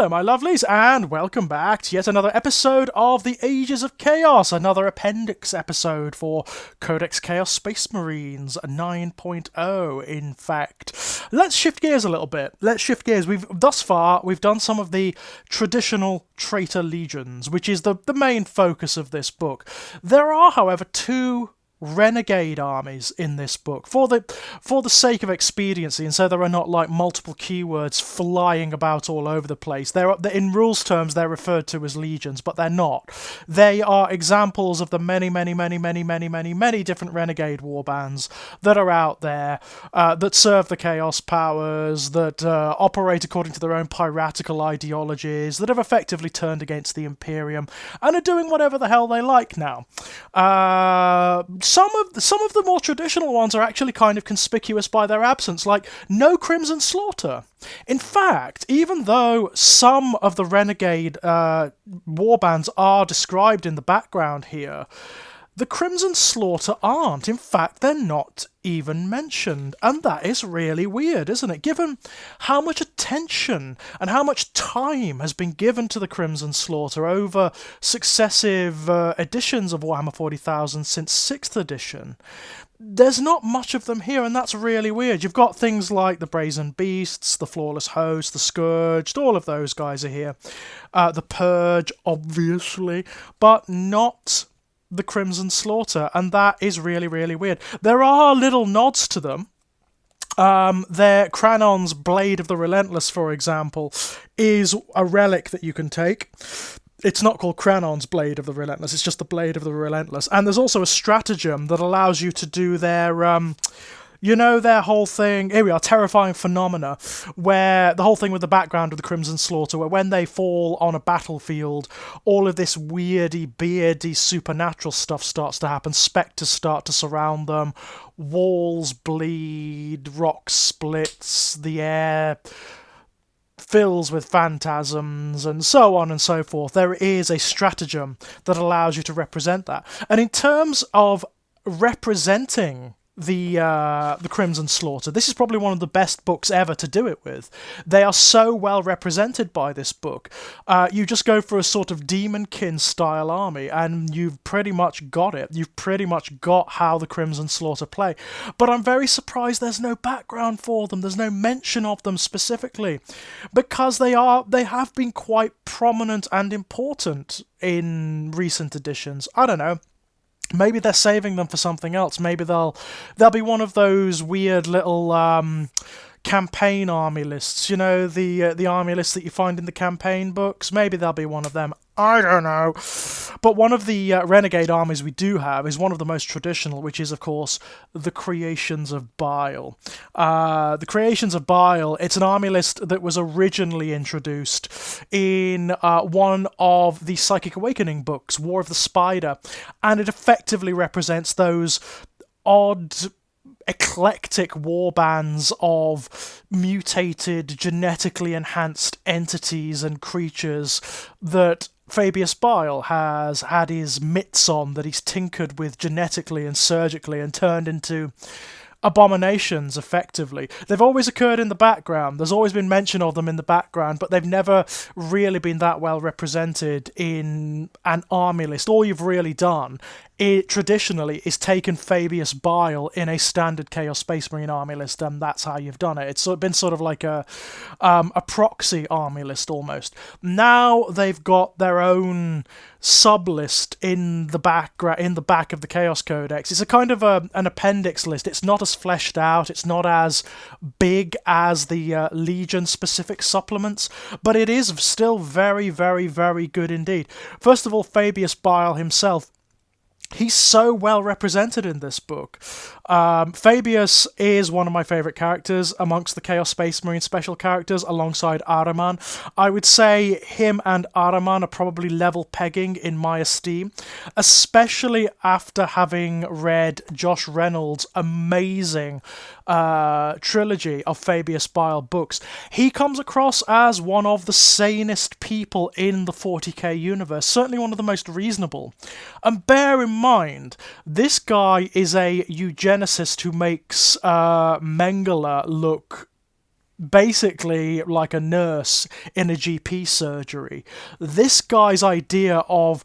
Hello, my lovelies, and welcome back to yet another episode of the Ages of Chaos, another appendix episode for Codex Chaos Space Marines 9.0, in fact. Let's shift gears a little bit. Thus far, we've done some of the traditional traitor legions, which is the main focus of this book. There are, however, two renegade armies in this book for the sake of expediency, and so there are not like multiple keywords flying about all over the place. In rules terms they're referred to as legions, but they're not. They are examples of the many different renegade warbands that are out there, that serve the chaos powers, that operate according to their own piratical ideologies, that have effectively turned against the Imperium and are doing whatever the hell they like now. Some of the more traditional ones are actually kind of conspicuous by their absence, like no Crimson Slaughter. In fact, even though some of the renegade warbands are described in the background here, the Crimson Slaughter aren't. In fact, they're not even mentioned. And that is really weird, isn't it? Given how much attention and how much time has been given to the Crimson Slaughter over successive editions of Warhammer 40,000 since 6th edition, there's not much of them here, and that's really weird. You've got things like the Brazen Beasts, the Flawless Host, the Scourged, all of those guys are here. The Purge, obviously, but not the Crimson Slaughter, and that is really, really weird. There are little nods to them. Cranon's Blade of the Relentless, for example, is a relic that you can take. It's not called Cranon's Blade of the Relentless, it's just the Blade of the Relentless. And there's also a stratagem that allows you to do their their whole thing, here we are, Terrifying Phenomena, where the whole thing with the background of the Crimson Slaughter, where when they fall on a battlefield, all of this weirdy, beardy, supernatural stuff starts to happen. Spectres start to surround them, walls bleed, rock splits, the air fills with phantasms, and so on and so forth. There is a stratagem that allows you to represent that. And in terms of representing the Crimson Slaughter, this is probably one of the best books ever to do it with. They are so well represented by this book. You just go for a sort of Demonkin style army and you've pretty much got it. You've pretty much got how the Crimson Slaughter play. But I'm very surprised there's no background for them. There's no mention of them specifically, because they have been quite prominent and important in recent editions. I don't know. Maybe they're saving them for something else. Maybe they'll be one of those weird little campaign army lists. You know, the army lists that you find in the campaign books. Maybe they'll be one of them. I don't know. But one of the renegade armies we do have is one of the most traditional, which is, of course, the Creations of Bile. The Creations of Bile, it's an army list that was originally introduced in one of the Psychic Awakening books, War of the Spider, and it effectively represents those odd, eclectic warbands of mutated, genetically enhanced entities and creatures that Fabius Bile has had his mitts on, that he's tinkered with genetically and surgically and turned into abominations, effectively. They've always occurred in the background. There's always been mention of them in the background, but they've never really been that well represented in an army list. All you've really done traditionally is taken Fabius Bile in a standard Chaos Space Marine army list, and that's how you've done it. It's been sort of like a proxy army list almost. Now they've got their own sub-list in the back of the Chaos Codex. It's a kind of an appendix list. It's not as fleshed out, it's not as big as the Legion-specific supplements, but it is still very, very, very good indeed. First of all, Fabius Bile himself, he's so well represented in this book. Fabius is one of my favourite characters amongst the Chaos Space Marine special characters, alongside Ahriman. I would say him and Ahriman are probably level pegging in my esteem, especially after having read Josh Reynolds' amazing trilogy of Fabius Bile books. He comes across as one of the sanest people in the 40k universe, certainly one of the most reasonable. And bear in mind, this guy is a eugenicist who makes Mengele look basically like a nurse in a GP surgery. This guy's idea of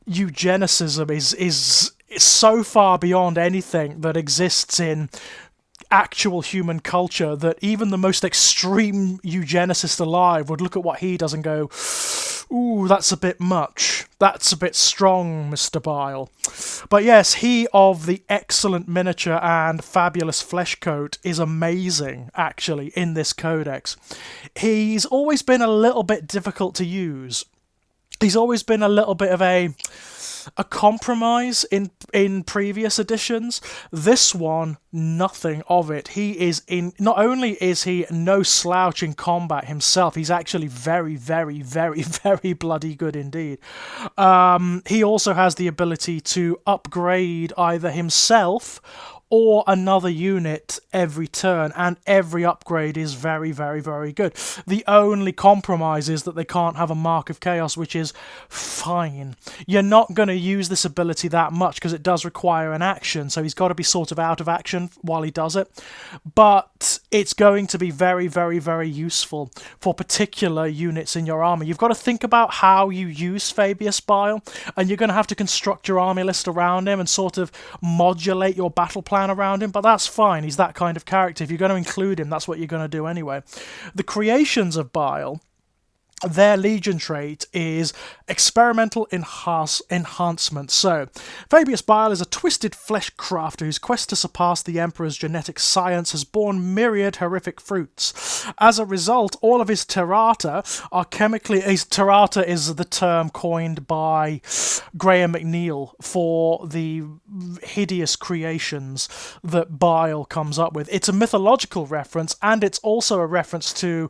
eugenicism is so far beyond anything that exists in actual human culture that even the most extreme eugenicist alive would look at what he does and go, ooh, that's a bit much. That's a bit strong, Mr. Bile. But yes, he of the excellent miniature and fabulous flesh coat is amazing, actually, in this codex. He's always been a little bit difficult to use. He's always been a little bit of a compromise in previous editions. This one, nothing of it. Not only is he no slouch in combat himself, he's actually very, very, very, very bloody good indeed. He also has the ability to upgrade either himself or another unit every turn, and every upgrade is very, very, very good. The only compromise is that they can't have a Mark of Chaos, which is fine. You're not going to use this ability that much because it does require an action, so he's got to be sort of out of action while he does it. But it's going to be very, very, very useful for particular units in your army. You've got to think about how you use Fabius Bile, and you're going to have to construct your army list around him and sort of modulate your battle plan around him, but that's fine. He's that kind of character. If you're going to include him, that's what you're going to do anyway. The creations of Bile, their Legion trait is experimental enhancement. So, Fabius Bile is a twisted flesh crafter whose quest to surpass the Emperor's genetic science has borne myriad horrific fruits. As a result, all of his terrata are chemically... Terrata is the term coined by Graham McNeil for the hideous creations that Bile comes up with. It's a mythological reference, and it's also a reference to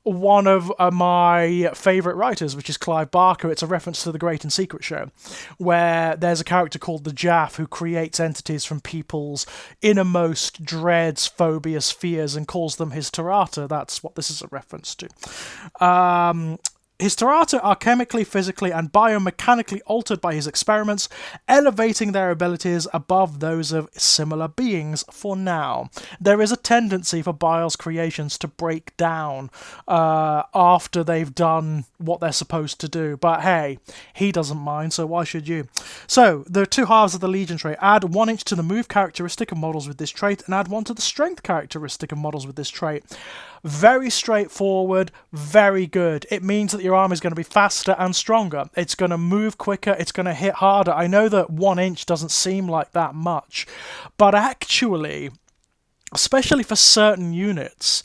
one of my favourite writers, which is Clive Barker. It's a reference to The Great and Secret Show, where there's a character called the Jaff who creates entities from people's innermost dreads, phobias, fears, and calls them his terrata. That's what this is a reference to. His terrata are chemically, physically, and biomechanically altered by his experiments, elevating their abilities above those of similar beings for now. There is a tendency for Bile's creations to break down after they've done what they're supposed to do, but hey, he doesn't mind, so why should you? So, there are two halves of the Legion trait. Add 1 inch to the move characteristic of models with this trait, and add 1 to the strength characteristic of models with this trait. Very straightforward, very good. It means that your army is going to be faster and stronger. It's going to move quicker, it's going to hit harder. I know that 1 inch doesn't seem like that much, but actually, especially for certain units,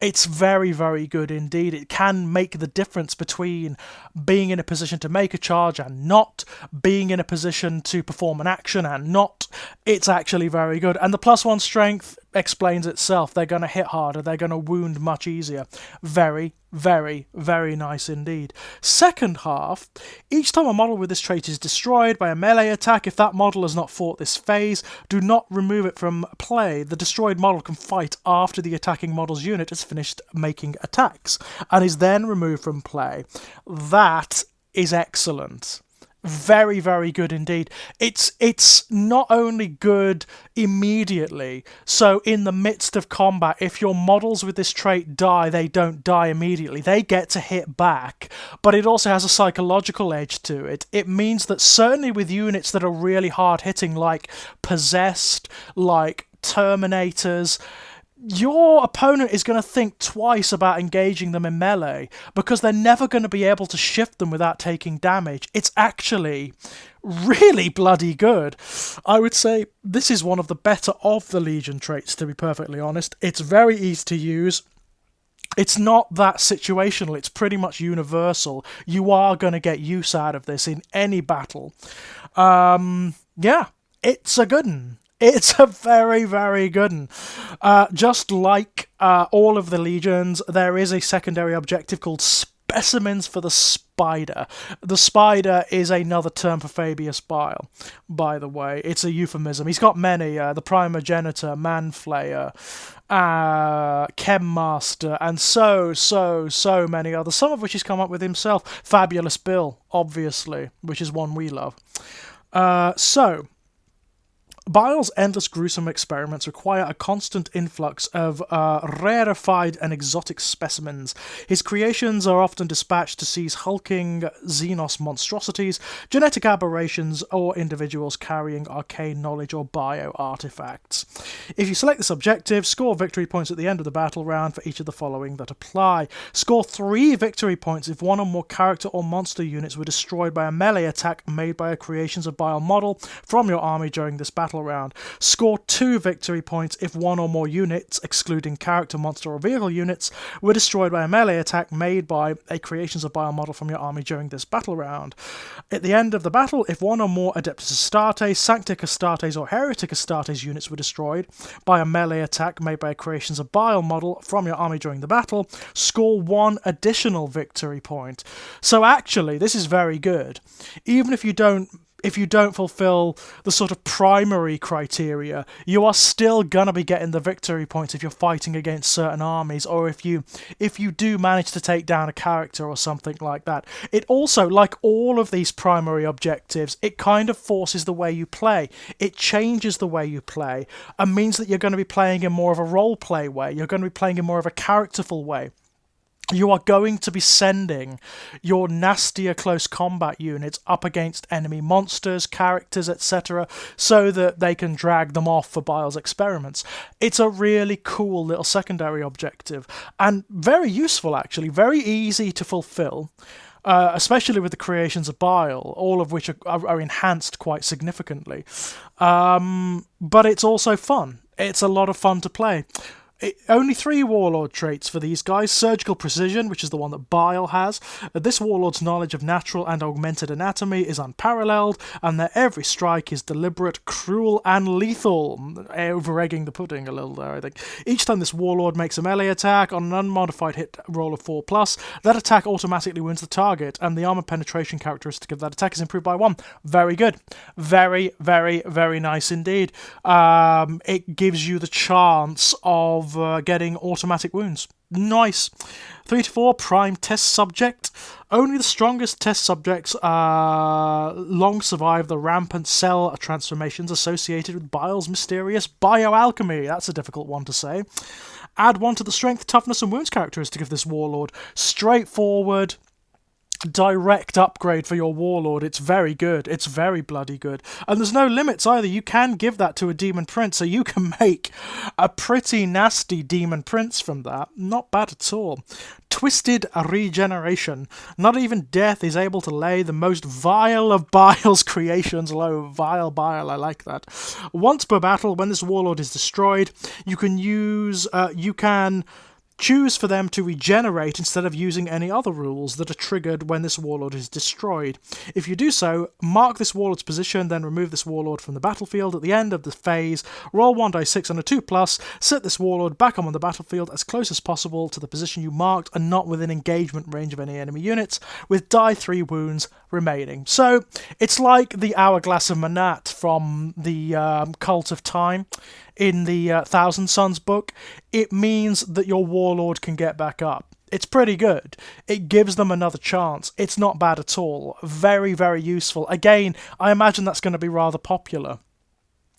it's very, very good indeed. It can make the difference between being in a position to make a charge and not, being in a position to perform an action and not. It's actually very good. And the +1 strength explains itself. They're going to hit harder. They're going to wound much easier. Very, very, very nice indeed. Second half, each time a model with this trait is destroyed by a melee attack, if that model has not fought this phase, do not remove it from play. The destroyed model can fight after the attacking model's unit has finished making attacks, and is then removed from play. That is excellent. Very, very good indeed. It's not only good immediately, so in the midst of combat, if your models with this trait die, they don't die immediately. They get to hit back, but it also has a psychological edge to it. It means that certainly with units that are really hard-hitting, like Possessed, like Terminators, your opponent is going to think twice about engaging them in melee because they're never going to be able to shift them without taking damage. It's actually really bloody good. I would say this is one of the better of the Legion traits, to be perfectly honest. It's very easy to use. It's not that situational, it's pretty much universal. You are going to get use out of this in any battle. Yeah, it's a good one. It's a very, very good one. Just like all of the Legions, there is a secondary objective called Specimens for the Spider. The Spider is another term for Fabius Bile, by the way. It's a euphemism. He's got many, the Primogenitor, Manflayer, Chemmaster, and so many others, some of which he's come up with himself. Fabulous Bill, obviously, which is one we love. So, Bile's endless gruesome experiments require a constant influx of rarefied and exotic specimens. His creations are often dispatched to seize hulking xenos monstrosities, genetic aberrations, or individuals carrying arcane knowledge or bio-artifacts. If you select this objective, score victory points at the end of the battle round for each of the following that apply. Score 3 victory points if one or more character or monster units were destroyed by a melee attack made by a Creations of Bile model from your army during this battle round. Score 2 victory points if one or more units, excluding character, monster, or vehicle units, were destroyed by a melee attack made by a Creations of Bile model from your army during this battle round. At the end of the battle, if one or more Adeptus Astartes, Sanctic Astartes, or Heretic Astartes units were destroyed by a melee attack made by a Creations of Bile model from your army during the battle, score 1 additional victory point. So actually, this is very good. Even if you don't fulfill the sort of primary criteria, you are still gonna be getting the victory points if you're fighting against certain armies, or if you do manage to take down a character or something like that. It also, like all of these primary objectives, it kind of forces the way you play. It changes the way you play, and means that you're going to be playing in more of a role-play way. You're going to be playing in more of a characterful way. You are going to be sending your nastier close combat units up against enemy monsters, characters, etc., so that they can drag them off for Bile's experiments. It's a really cool little secondary objective, and very useful actually, very easy to fulfill. Especially with the Creations of Bile, all of which are enhanced quite significantly. But it's also fun. It's a lot of fun to play. Only 3 Warlord traits for these guys. Surgical Precision, which is the one that Bile has. This Warlord's knowledge of natural and augmented anatomy is unparalleled, and their every strike is deliberate, cruel, and lethal. Over-egging the pudding a little there, I think. Each time this Warlord makes a melee attack on an unmodified hit roll of 4+, that attack automatically wins the target, and the armor penetration characteristic of that attack is improved by 1. Very good. Very, very, very nice indeed. It gives you the chance of getting automatic wounds. Nice. 3 to 4, Prime Test Subject. Only the strongest test subjects long survive the rampant cell transformations associated with Bile's mysterious bioalchemy. That's a difficult one to say. Add 1 to the strength, toughness, and wounds characteristic of this Warlord. Straightforward, direct upgrade for your Warlord. It's very good. It's very bloody good. And there's no limits either. You can give that to a Demon Prince, so you can make a pretty nasty Demon Prince from that. Not bad at all. Twisted Regeneration. Not even death is able to lay the most vile of Bile's creations low. Vile Bile, I like that. Once per battle, when this Warlord is destroyed, you can choose for them to regenerate instead of using any other rules that are triggered when this Warlord is destroyed. If you do so, mark this Warlord's position, then remove this Warlord from the battlefield at the end of the phase, roll 1d6 on a 2+, set this Warlord back on the battlefield as close as possible to the position you marked and not within engagement range of any enemy units, with die 3 wounds remaining. So, it's like the Hourglass of Manat from the Cult of Time in the Thousand Sons book. It means that your Warlord can get back up. It's pretty good. It gives them another chance. It's not bad at all. Very, very useful. Again, I imagine that's going to be rather popular.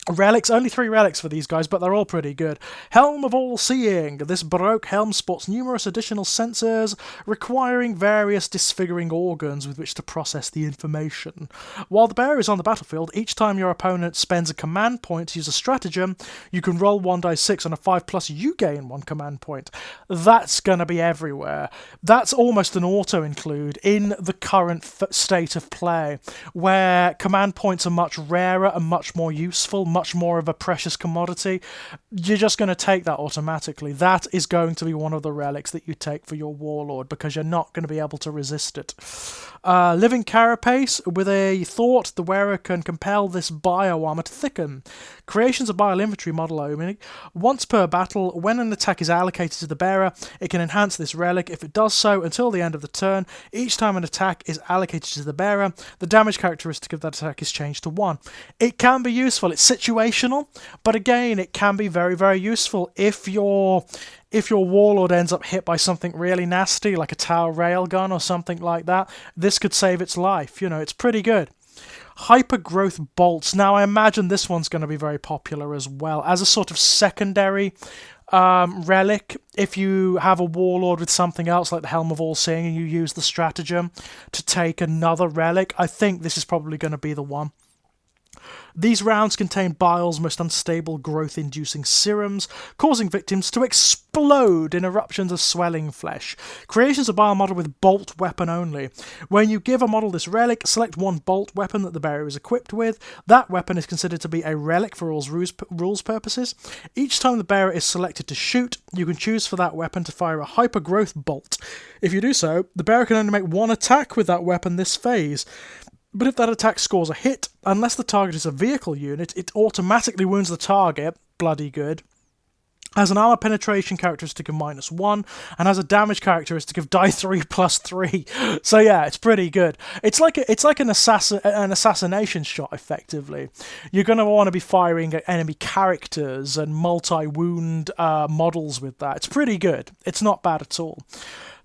Relics, only 3 relics for these guys, but they're all pretty good. Helm of All Seeing. This Baroque helm sports numerous additional sensors, requiring various disfiguring organs with which to process the information. While the bearer is on the battlefield, each time your opponent spends a command point to use a stratagem, you can roll 1d6 on a 5+, you gain 1 command point. That's going to be everywhere. That's almost an auto-include in the current state of play, where command points are much rarer and much more useful, much more of a precious commodity. You're just going to take that automatically. That is going to be one of the relics that you take for your Warlord, because you're not going to be able to resist it. Living Carapace. With a thought, the wearer can compel this bio-armor to thicken. Creations of Bile infantry model only. Once per battle, when an attack is allocated to the bearer, it can enhance this relic. If it does so until the end of the turn, each time an attack is allocated to the bearer, the damage characteristic of that attack is changed to 1. It can be useful. It's situational, but again, it can be very, very useful if your Warlord ends up hit by something really nasty, like a tower railgun or something like that. This could save its life. You know, it's pretty good. Hyper-growth bolts. Now, I imagine this one's going to be very popular as well. As a sort of secondary relic, if you have a warlord with something else like the Helm of All Seeing and you use the stratagem to take another relic, I think this is probably going to be the one. These rounds contain Bile's most unstable growth-inducing serums, causing victims to explode in eruptions of swelling flesh. Creations of Bile model with bolt weapon only. When you give a model this relic, select one bolt weapon that the bearer is equipped with. That weapon is considered to be a relic for all rules purposes. Each time the bearer is selected to shoot, you can choose for that weapon to fire a hyper-growth bolt. If you do so, the bearer can only make one attack with that weapon this phase. But if that attack scores a hit, unless the target is a vehicle unit, it automatically wounds the target, bloody good, has an armor penetration characteristic of -1, and has a damage characteristic of die 3+3. So yeah, it's pretty good. It's like an assassination shot, effectively. You're going to want to be firing at enemy characters and multi-wound models with that. It's pretty good. It's not bad at all.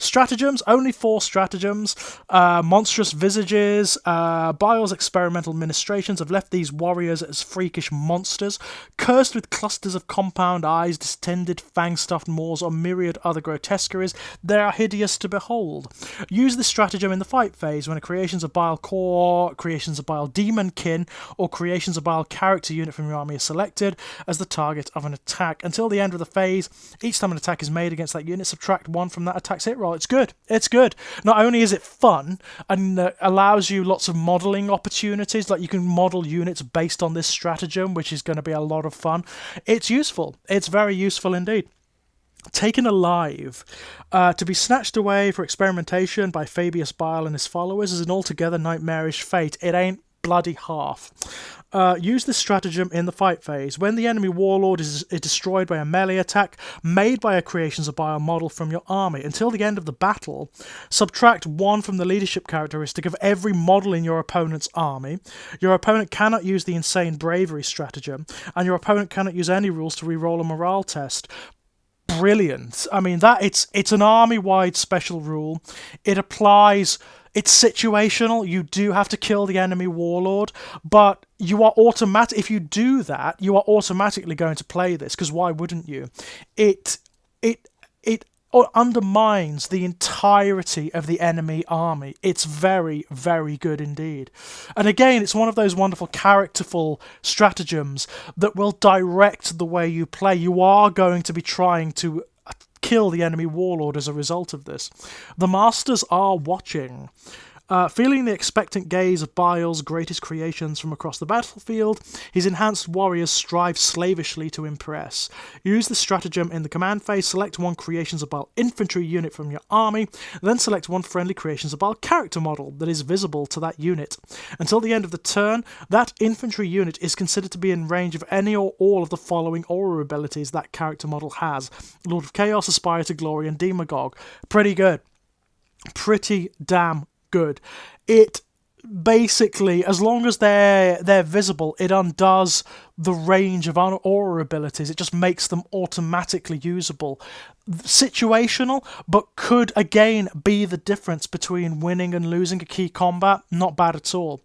Stratagems, only 4 stratagems. Monstrous visages. Bile's experimental ministrations have left these warriors as freakish monsters, cursed with clusters of compound eyes, distended fang-stuffed maws, or myriad other grotesqueries. They are hideous to behold. Use this stratagem in the fight phase when a Creations of Bile core, Creations of Bile demonkin, or Creations of Bile character unit from your army is selected as the target of an attack. Until the end of the phase, each time an attack is made against that unit, subtract 1 from that attack's hit roll. It's good. It's good. Not only is it fun and allows you lots of modelling opportunities, like you can model units based on this stratagem, which is going to be a lot of fun. It's useful. It's very useful indeed. Taken alive. To be snatched away for experimentation by Fabius Bile and his followers is an altogether nightmarish fate. It ain't bloody half. Use this stratagem in the fight phase. When the enemy warlord is destroyed by a melee attack made by a Creations of Bile model from your army, until the end of the battle, subtract 1 from the leadership characteristic of every model in your opponent's army. Your opponent cannot use the insane bravery stratagem, and your opponent cannot use any rules to reroll a morale test. Brilliant. I mean, it's an army-wide special rule. It applies. It's situational. You do have to kill the enemy warlord, but you are if you do that, you are automatically going to play this, because why wouldn't you? It undermines the entirety of the enemy army. It's very, very good indeed. And again, it's one of those wonderful characterful stratagems that will direct the way you play. You are going to be trying to kill the enemy warlord as a result of this. The masters are watching. Feeling the expectant gaze of Bile's greatest creations from across the battlefield, his enhanced warriors strive slavishly to impress. Use the stratagem in the command phase, select 1 Creations of Bile infantry unit from your army, then select 1 friendly Creations of Bile character model that is visible to that unit. Until the end of the turn, that infantry unit is considered to be in range of any or all of the following aura abilities that character model has: Lord of Chaos, Aspire to Glory, and Demagogue. Pretty good. Pretty damn good. It basically, as long as they're visible, it undoes the range of aura abilities. It just makes them automatically usable. Situational, but could again be the difference between winning and losing a key combat. Not bad at all.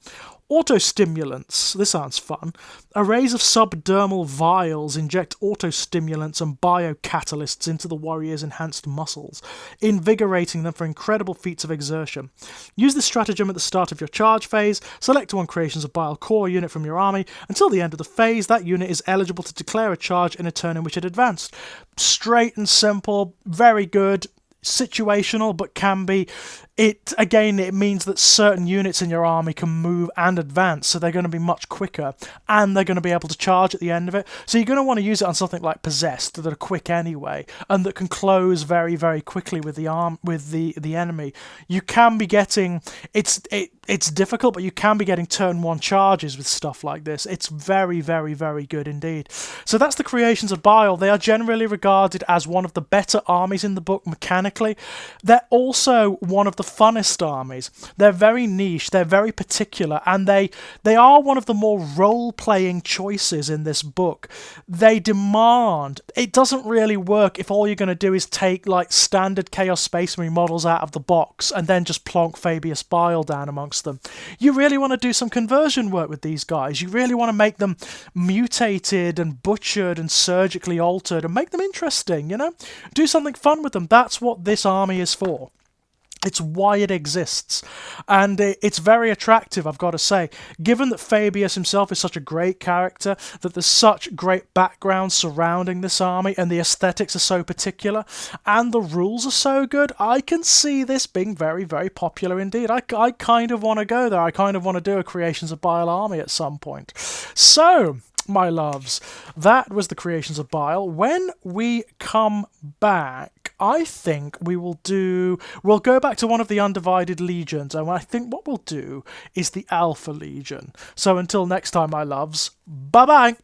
Autostimulants. This sounds fun. Arrays of subdermal vials inject autostimulants and biocatalysts into the warrior's enhanced muscles, invigorating them for incredible feats of exertion. Use this stratagem at the start of your charge phase. Select 1 Creations of Bile core unit from your army. Until the end of the phase, that unit is eligible to declare a charge in a turn in which it advanced. Straight and simple, very good. Situational, but can be. It means that certain units in your army can move and advance, so they're going to be much quicker, and they're going to be able to charge at the end of it. So you're going to want to use it on something like Possessed that are quick anyway, and that can close very, very quickly with the enemy. You can be getting it's difficult, but you can be getting turn 1 charges with stuff like this. It's very, very, very good indeed. So that's the Creations of Bile. They are generally regarded as one of the better armies in the book mechanically. They're also one of the funnest armies. They're very niche, they're very particular, and they are one of the more role-playing choices in this book. They demand... It doesn't really work if all you're going to do is take like standard Chaos Space Marine models out of the box and then just plonk Fabius Bile down amongst them. You really want to do some conversion work with these guys. You really want to make them mutated and butchered and surgically altered and make them interesting, you know? Do something fun with them. That's what this army is for. It's why it exists, and it's very attractive, I've got to say. Given that Fabius himself is such a great character, that there's such great background surrounding this army, and the aesthetics are so particular, and the rules are so good, I can see this being very, very popular indeed. I kind of want to go there. I kind of want to do a Creations of Bile army at some point. So, my loves, that was the Creations of Bile. When we come back, I think we'll go back to one of the Undivided Legions, and I think what we'll do is the Alpha Legion. So until next time, my loves, bye-bye!